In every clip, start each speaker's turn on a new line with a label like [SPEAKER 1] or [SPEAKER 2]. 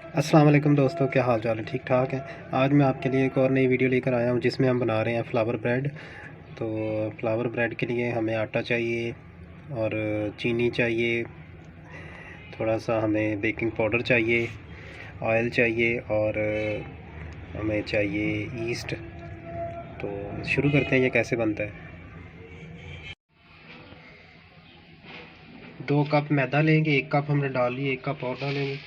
[SPEAKER 1] अस्सलाम वालेकुम दोस्तों, क्या हाल चाल है? ठीक ठाक है। आज मैं आपके लिए एक और नई वीडियो लेकर आया हूं जिसमें हम बना रहे हैं फ्लावर ब्रेड। तो फ्लावर ब्रेड के लिए हमें आटा चाहिए और चीनी चाहिए, थोड़ा सा हमें बेकिंग पाउडर चाहिए, ऑयल चाहिए और हमें चाहिए ईस्ट। तो शुरू करते हैं, ये कैसे बनता है। 2 कप मैदा लेंगे, 1 कप हमने डाल लिए, 1 कप और डालेंगे।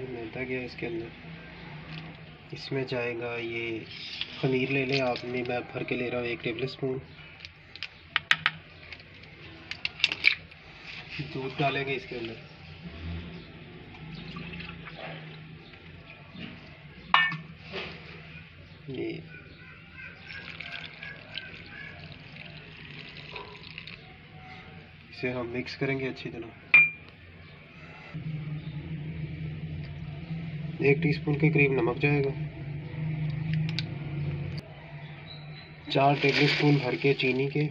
[SPEAKER 1] मैदा गया इसके अंदर। इसमें जाएगा ये खमीर ले लें आप, मैं भर के ले रहा हूँ 1 टेबल स्पून। दूध डालेंगे इसके अंदर। ये इसे हम मिक्स करेंगे अच्छी तरह। 1 टीस्पून के करीब नमक जाएगा। 4 टेबल स्पून भर के चीनी के।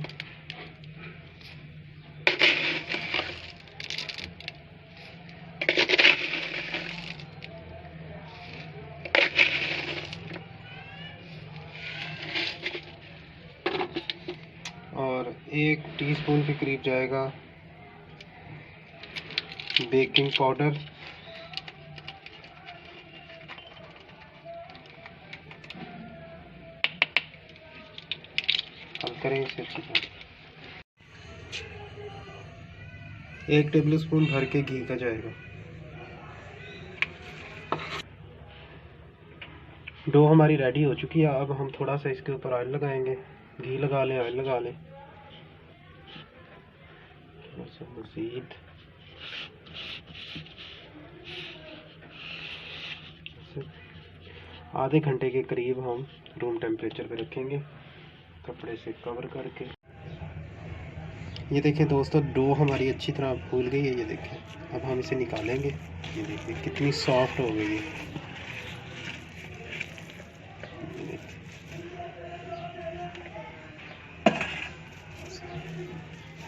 [SPEAKER 1] और 1 टीस्पून के करीब जाएगा बेकिंग पाउडर। हल करें इसे अच्छी तरह। 1 टेबल स्पून भर के घी का जाएगा। डो हमारी रेडी हो चुकी है। अब हम थोड़ा सा इसके ऊपर ऑयल लगाएंगे। घी लगा लें, ऑयल लगा लें, थोड़ा सा मज़ीद। आधे घंटे के करीब हम रूम टेम्परेचर पे रखेंगे, कपड़े से कवर करके। ये देखें दोस्तों, डो हमारी अच्छी तरह फूल गई है। ये देखें, अब हम इसे निकालेंगे। ये देखिए कितनी सॉफ्ट हो गई है।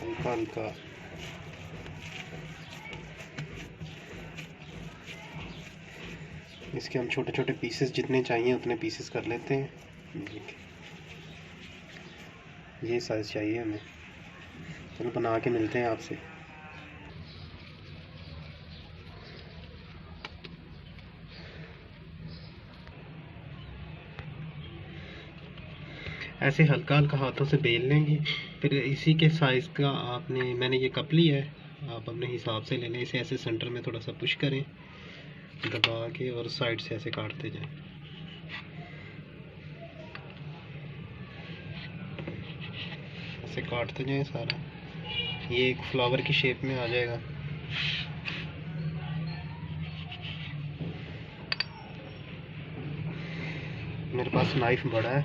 [SPEAKER 1] हल्का हल्का इसके हम छोटे छोटे पीसेस जितने चाहिए उतने पीसेस कर लेते हैं। ये साइज़ चाहिए हमें। चलो बना के मिलते हैं आपसे। ऐसे हल्का हल्का हाथों से बेल लेंगे। फिर इसी के साइज़ का मैंने ये कप लिया है, आप अपने हिसाब से ले लें। इसे ऐसे सेंटर में थोड़ा सा पुश करें दबा के, और साइड से ऐसे काटते जाएं। ऐसे काटते जाएं सारा, ये एक फ्लावर की शेप में आ जाएगा। मेरे पास नाइफ़ बड़ा है,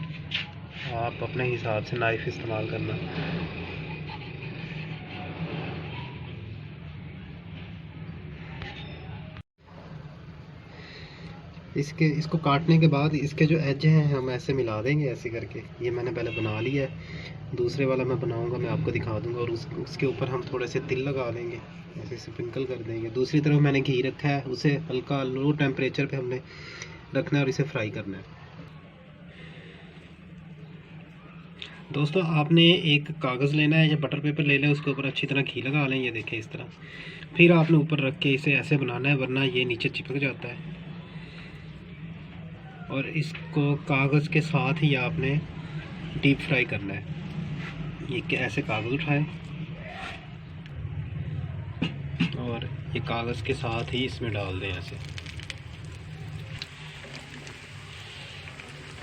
[SPEAKER 1] आप अपने हिसाब से नाइफ़ इस्तेमाल करना। इसको काटने के बाद इसके जो एज हैं हम ऐसे मिला देंगे, ऐसे करके। ये मैंने पहले बना लिया है, दूसरे वाला मैं बनाऊंगा, मैं आपको दिखा दूंगा। और उसके ऊपर हम थोड़े से तिल लगा देंगे, ऐसे स्प्रिंकल कर देंगे। दूसरी तरफ मैंने घी रखा है, उसे हल्का लो टेम्परेचर पे हमने रखना है और इसे फ्राई करना है। दोस्तों, आपने एक कागज़ लेना है या बटर पेपर ले लें, उसके ऊपर अच्छी तरह घी लगा लें। ये देखें इस तरह। फिर आपने ऊपर रख के इसे ऐसे बनाना है, वरना ये नीचे चिपक जाता है। और इसको कागज़ के साथ ही आपने डीप फ्राई करना है। ये ऐसे कागज़ उठाएं और ये कागज़ के साथ ही इसमें डाल दें ऐसे।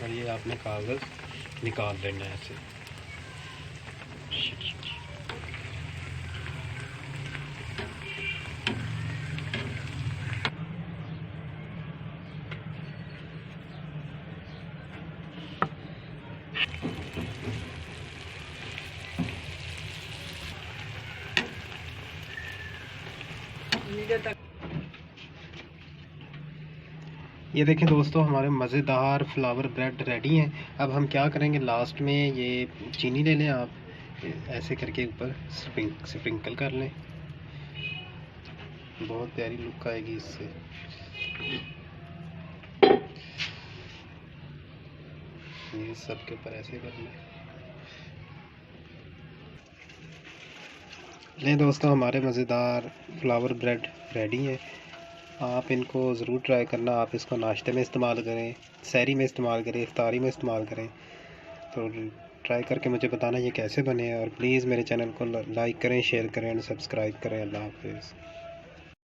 [SPEAKER 1] और ये आपने कागज़ निकाल लेना है ऐसे। ये देखें दोस्तों, हमारे मज़ेदार फ्लावर ब्रेड रेडी हैं। अब हम क्या करेंगे, लास्ट में ये चीनी ले लें आप, ऐसे करके ऊपर स्प्रिंकल कर लें, बहुत प्यारी लुक आएगी इससे। ये सब के ऊपर ऐसे कर लें दोस्तों, हमारे मज़ेदार फ्लावर ब्रेड रेडी है। आप इनको ज़रूर ट्राई करना। आप इसको नाश्ते में इस्तेमाल करें, सहरी में इस्तेमाल करें, इफ्तारी में इस्तेमाल करें। तो ट्राई करके मुझे बताना ये कैसे बने, और प्लीज़ मेरे चैनल को लाइक करें, शेयर करें एंड सब्सक्राइब करें। अल्लाह हाफ़िज़।